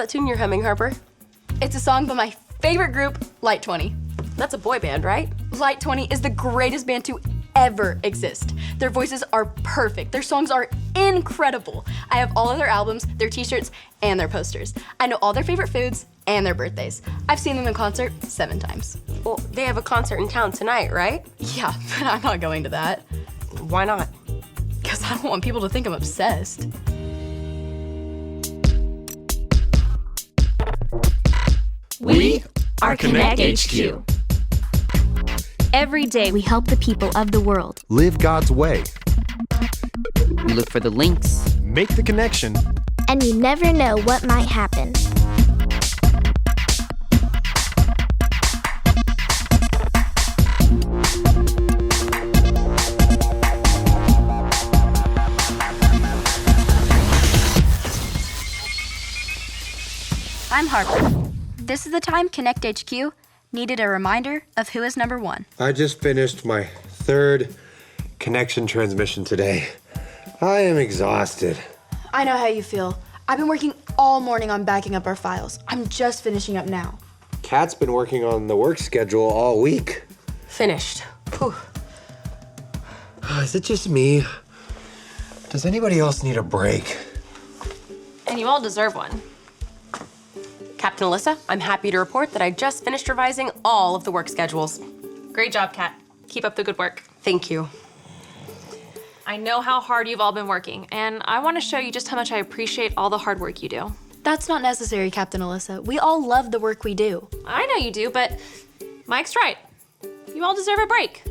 that tune you're humming, Harper? It's a song by my favorite group, Light 20. That's a boy band, right? Light 20 is the greatest band to ever exist. Their voices are perfect. Their songs are incredible. I have all of their albums, their t-shirts, and their posters. I know all their favorite foods and their birthdays. I've seen them in concert 7 times. Well, they have a concert in town tonight, right? Yeah, but I'm not going to that. Why not? Because I don't want people to think I'm obsessed. We are Connect HQ. Every day we help the people of the world. Live God's way. We look for the links. Make the connection. And you never know what might happen. I'm Harper. This is the time Connect HQ needed a reminder of who is number 1. I just finished my 3rd connection transmission today. I am exhausted. I know how you feel. I've been working all morning on backing up our files. I'm just finishing up now. Kat's been working on the work schedule all week. Finished. Whew. Is it just me? Does anybody else need a break? And you all deserve one. Captain Alyssa, I'm happy to report that I just finished revising all of the work schedules. Great job, Kat. Keep up the good work. Thank you. I know how hard you've all been working, and I want to show you just how much I appreciate all the hard work you do. That's not necessary, Captain Alyssa. We all love the work we do. I know you do, but Mike's right. You all deserve a break.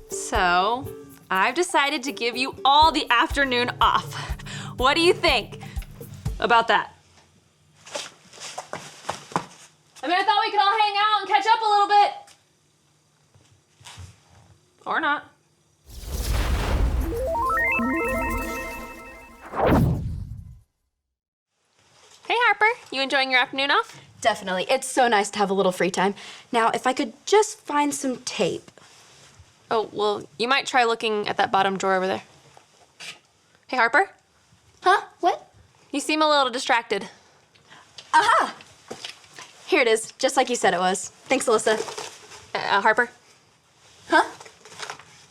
So, I've decided to give you all the afternoon off. What do you think about that? I mean, I thought we could all hang out and catch up a little bit. Or not. Hey, Harper. You enjoying your afternoon off? Definitely. It's so nice to have a little free time. Now, if I could just find some tape. Oh, well, you might try looking at that bottom drawer over there. Hey, Harper. Huh? What? You seem a little distracted. Aha! Here it is, just like you said it was. Thanks, Alyssa. Harper? Huh?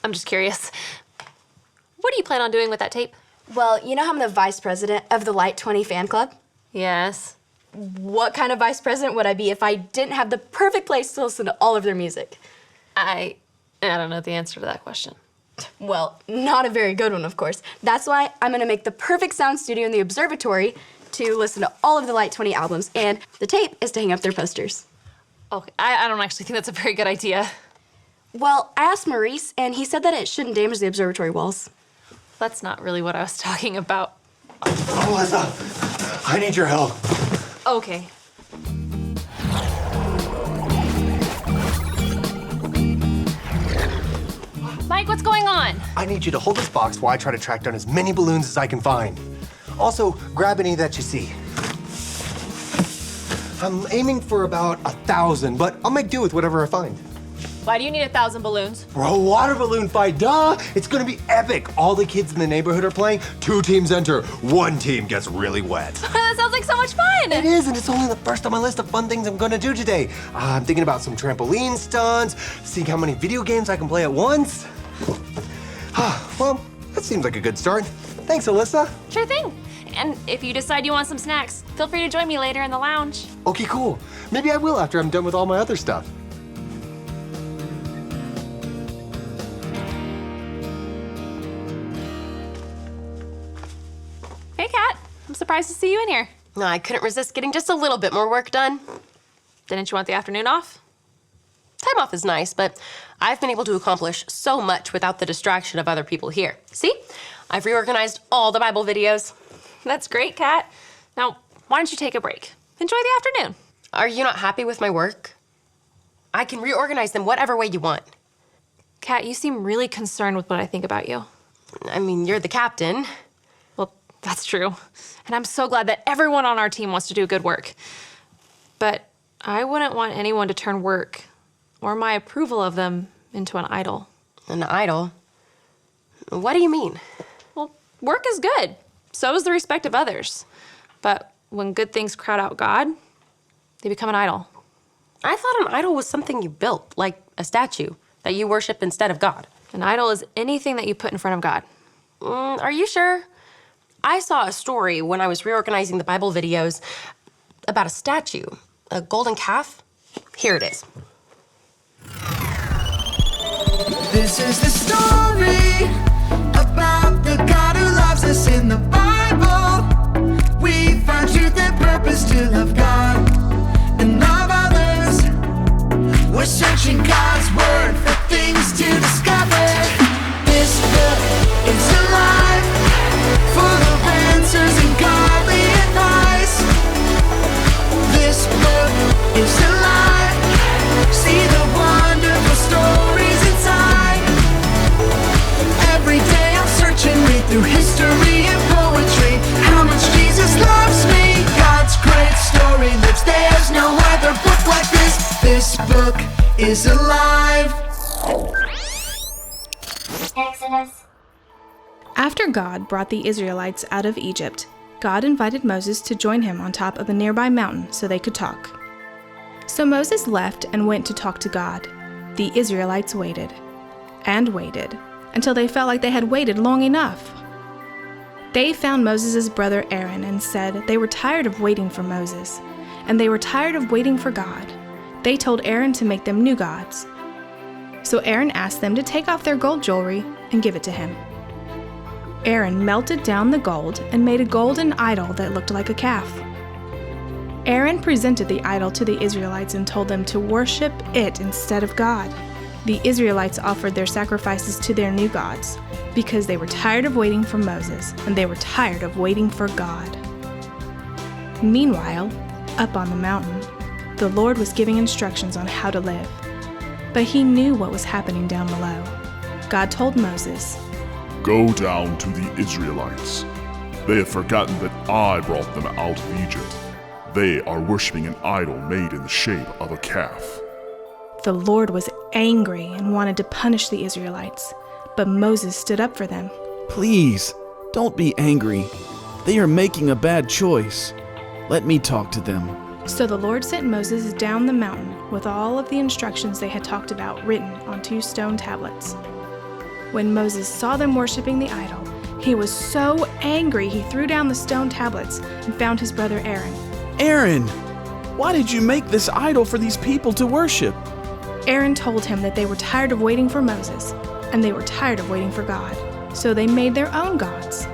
I'm just curious. What do you plan on doing with that tape? Well, you know how I'm the vice president of the Light 20 fan club? Yes. What kind of vice president would I be if I didn't have the perfect place to listen to all of their music? I don't know the answer to that question. Well, not a very good one, of course. That's why I'm gonna make the perfect sound studio in the observatory to listen to all of the Light 20 albums, and the tape is to hang up their posters. Okay, I don't actually think that's a very good idea. Well, I asked Maurice, and he said that it shouldn't damage the observatory walls. That's not really what I was talking about. Alyssa, I need your help. Okay. Mike, what's going on? I need you to hold this box while I try to track down as many balloons as I can find. Also, grab any that you see. I'm aiming for about 1,000, but I'll make do with whatever I find. Why do you need 1,000 balloons? Bro, water balloon fight, duh! It's gonna be epic. All the kids in the neighborhood are playing. 2 teams enter. 1 team gets really wet. That sounds like so much fun! It is, and it's only the first on my list of fun things I'm gonna do today. I'm thinking about some trampoline stunts, seeing how many video games I can play at once. Well, that seems like a good start. Thanks, Alyssa. Sure thing. And if you decide you want some snacks, feel free to join me later in the lounge. Okay, cool. Maybe I will after I'm done with all my other stuff. Hey, Kat. I'm surprised to see you in here. I couldn't resist getting just a little bit more work done. Didn't you want the afternoon off? Time off is nice, but I've been able to accomplish so much without the distraction of other people here. See? I've reorganized all the Bible videos. That's great, Kat. Now, why don't you take a break? Enjoy the afternoon. Are you not happy with my work? I can reorganize them whatever way you want. Kat, you seem really concerned with what I think about you. I mean, you're the captain. Well, that's true. And I'm so glad that everyone on our team wants to do good work. But I wouldn't want anyone to turn work or my approval of them into an idol. An idol? What do you mean? Well, work is good. So is the respect of others. But when good things crowd out God, they become an idol. I thought an idol was something you built, like a statue, that you worship instead of God. An idol is anything that you put in front of God. Are you sure? I saw a story when I was reorganizing the Bible videos about a statue, a golden calf. Here it is. This is the story about the God who loves us in the Bible. We found truth and purpose to love God and love others. We're searching God's word for things to discover. This book is alive, full of answers and godly advice. This book is alive. See the wonderful stories inside. Every day I'm searching, read through history and poetry. How much Jesus loves me. God's great story lives. There's no other book like this. This book is alive. Exodus. After God brought the Israelites out of Egypt, God invited Moses to join him on top of a nearby mountain so they could talk. So Moses left and went to talk to God. The Israelites waited and waited until they felt like they had waited long enough. They found Moses' brother Aaron and said they were tired of waiting for Moses, and they were tired of waiting for God. They told Aaron to make them new gods. So Aaron asked them to take off their gold jewelry and give it to him. Aaron melted down the gold and made a golden idol that looked like a calf. Aaron presented the idol to the Israelites and told them to worship it instead of God. The Israelites offered their sacrifices to their new gods because they were tired of waiting for Moses and they were tired of waiting for God. Meanwhile, up on the mountain, the Lord was giving instructions on how to live. But he knew what was happening down below. God told Moses, "Go down to the Israelites. They have forgotten that I brought them out of Egypt. They are worshiping an idol made in the shape of a calf." The Lord was angry and wanted to punish the Israelites, but Moses stood up for them. "Please, don't be angry. They are making a bad choice. Let me talk to them." So the Lord sent Moses down the mountain with all of the instructions they had talked about written on 2 stone tablets. When Moses saw them worshiping the idol, he was so angry he threw down the stone tablets and found his brother Aaron. "Aaron, why did you make this idol for these people to worship?" Aaron told him that they were tired of waiting for Moses, and they were tired of waiting for God, so they made their own gods.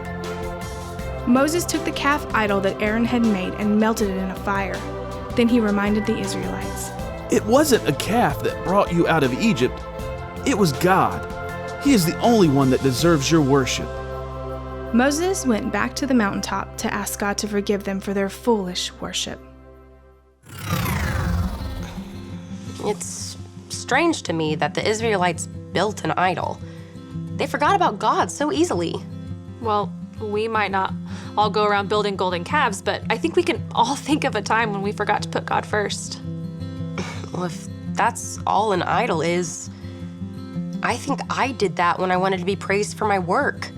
Moses took the calf idol that Aaron had made and melted it in a fire. Then he reminded the Israelites, "It wasn't a calf that brought you out of Egypt. It was God. He is the only one that deserves your worship." Moses went back to the mountaintop to ask God to forgive them for their foolish worship. It's strange to me that the Israelites built an idol. They forgot about God so easily. Well, we might not all go around building golden calves, but I think we can all think of a time when we forgot to put God first. Well, if that's all an idol is, I think I did that when I wanted to be praised for my work.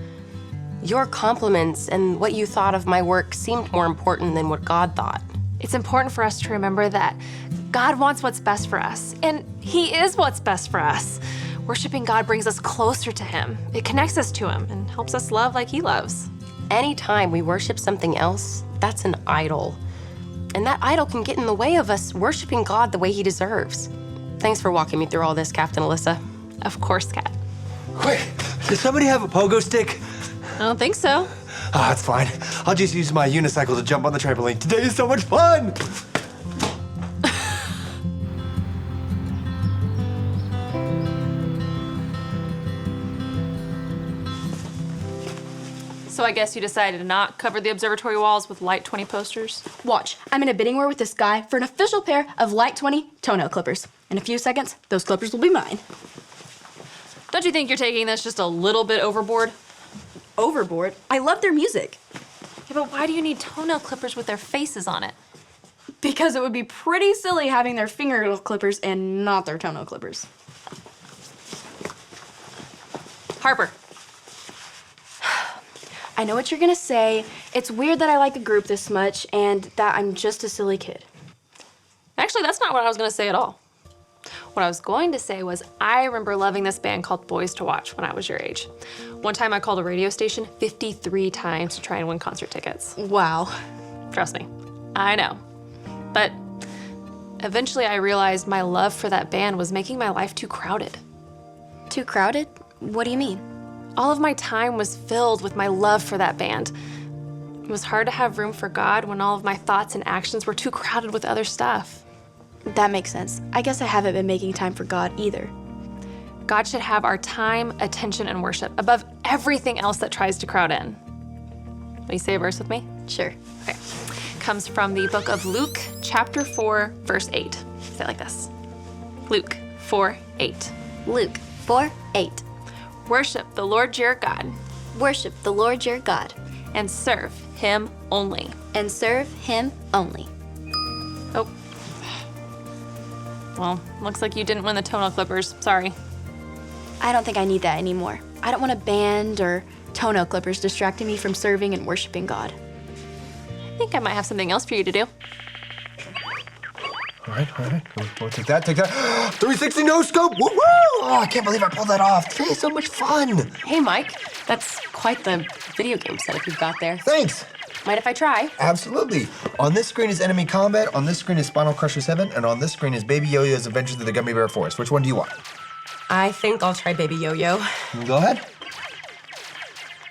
Your compliments and what you thought of my work seemed more important than what God thought. It's important for us to remember that God wants what's best for us, and He is what's best for us. Worshiping God brings us closer to Him. It connects us to Him and helps us love like He loves. Anytime we worship something else, that's an idol. And that idol can get in the way of us worshiping God the way He deserves. Thanks for walking me through all this, Captain Alyssa. Of course, Kat. Wait, does somebody have a pogo stick? I don't think so. Ah, it's fine. I'll just use my unicycle to jump on the trampoline. Today is so much fun! So I guess you decided to not cover the observatory walls with Light 20 posters? Watch, I'm in a bidding war with this guy for an official pair of Light 20 toenail clippers. In a few seconds, those clippers will be mine. Don't you think you're taking this just a little bit overboard? Overboard? I love their music. Yeah, but why do you need toenail clippers with their faces on it? Because it would be pretty silly having their fingernail clippers and not their toenail clippers. Harper. I know what you're gonna say. It's weird that I like a group this much and that I'm just a silly kid. Actually, that's not what I was gonna say at all. What I was going to say was I remember loving this band called Boys to Watch when I was your age. One time I called a radio station 53 times to try and win concert tickets. Wow. Trust me, I know. But eventually I realized my love for that band was making my life too crowded. Too crowded? What do you mean? All of my time was filled with my love for that band. It was hard to have room for God when all of my thoughts and actions were too crowded with other stuff. That makes sense. I guess I haven't been making time for God either. God should have our time, attention, and worship above everything else that tries to crowd in. Will you say a verse with me? Sure. Okay. Comes from the book of Luke, chapter 4, verse 8. Say it like this. Luke 4:8. Luke 4:8. Worship the Lord your God. Worship the Lord your God. And serve him only. And serve him only. Oh. Well, looks like you didn't win the toenail clippers. Sorry. I don't think I need that anymore. I don't want a band or toenail clippers distracting me from serving and worshiping God. I think I might have something else for you to do. All right. We'll take that. 360 no scope. Woo-woo! Oh, I can't believe I pulled that off. Today is so much fun. Hey, Mike, that's quite the video game setup you've got there. Thanks. Mind if I try? Absolutely. On this screen is Enemy Combat, on this screen is Spinal Crusher 7, and on this screen is Baby Yo-Yo's Adventures of the Gummy Bear Forest. Which one do you want? I think I'll try Baby Yo-Yo. Go ahead.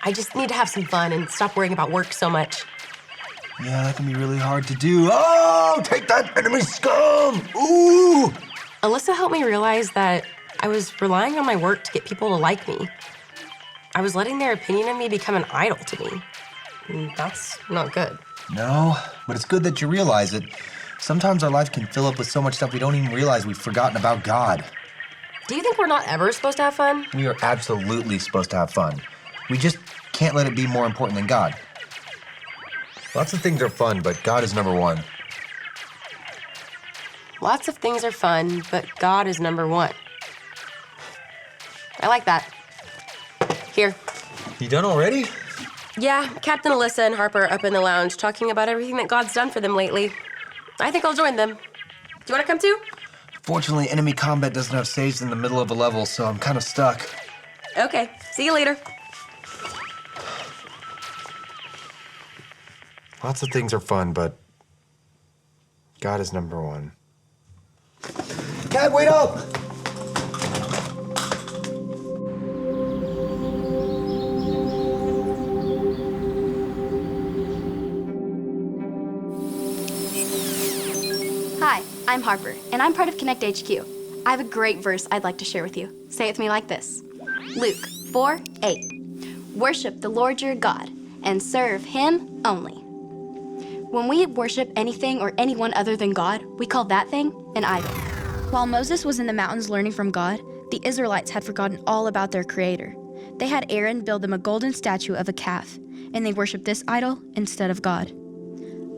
I just need to have some fun and stop worrying about work so much. Yeah, that can be really hard to do. Oh, take that, enemy scum! Ooh! Alyssa helped me realize that I was relying on my work to get people to like me. I was letting their opinion of me become an idol to me. And that's not good. No, but it's good that you realize it. Sometimes our life can fill up with so much stuff we don't even realize we've forgotten about God. Do you think we're not ever supposed to have fun? We are absolutely supposed to have fun. We just can't let it be more important than God. Lots of things are fun, but God is number one. Lots of things are fun, but God is number one. I like that. Here. You done already? Yeah, Captain Alyssa and Harper are up in the lounge talking about everything that God's done for them lately. I think I'll join them. Do you want to come too? Fortunately, Enemy Combat doesn't have saves in the middle of a level, so I'm kind of stuck. Okay, see you later. Lots of things are fun, but God is number one. Cat, wait up! Hi, I'm Harper, and I'm part of Connect HQ. I have a great verse I'd like to share with you. Say it with me like this. Luke 4:8. Worship the Lord your God, and serve him only. When we worship anything or anyone other than God, we call that thing an idol. While Moses was in the mountains learning from God, the Israelites had forgotten all about their Creator. They had Aaron build them a golden statue of a calf, and they worshiped this idol instead of God.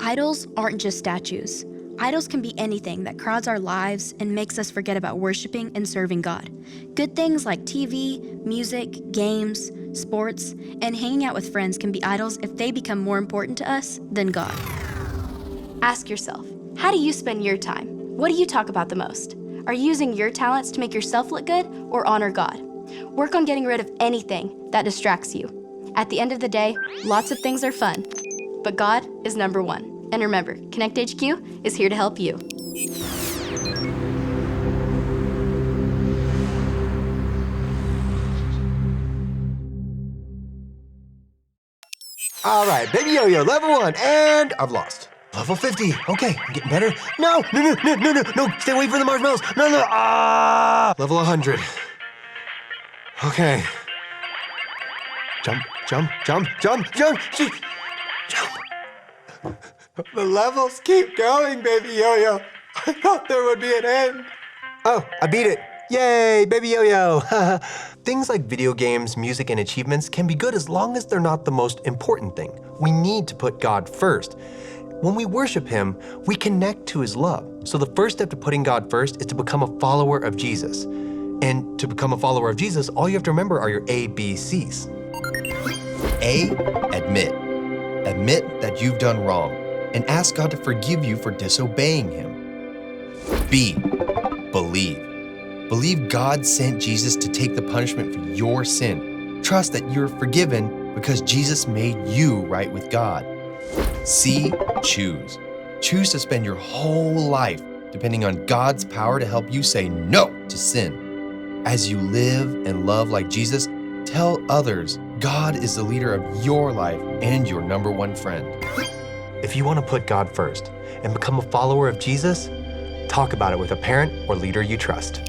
Idols aren't just statues. Idols can be anything that crowds our lives and makes us forget about worshiping and serving God. Good things like TV, music, games, sports, and hanging out with friends can be idols if they become more important to us than God. Ask yourself, how do you spend your time? What do you talk about the most? Are you using your talents to make yourself look good or honor God? Work on getting rid of anything that distracts you. At the end of the day, lots of things are fun, but God is number one. And remember, Connect HQ is here to help you. All right, Baby Yo-Yo, level 1, and I've lost. Level 50, okay, I'm getting better. No, stay away from the marshmallows. No, Level 100. Okay. Jump. The levels keep going, Baby Yo-Yo. I thought there would be an end. Oh, I beat it. Yay, Baby Yo-Yo. Things like video games, music, and achievements can be good as long as they're not the most important thing. We need to put God first. When we worship him, we connect to his love. So the first step to putting God first is to become a follower of Jesus. And to become a follower of Jesus, all you have to remember are your ABCs. A, Admit. Admit that you've done wrong and ask God to forgive you for disobeying Him. B. Believe. Believe God sent Jesus to take the punishment for your sin. Trust that you're forgiven because Jesus made you right with God. C. Choose. Choose to spend your whole life depending on God's power to help you say no to sin. As you live and love like Jesus, tell others God is the leader of your life and your number one friend. If you want to put God first and become a follower of Jesus, talk about it with a parent or leader you trust.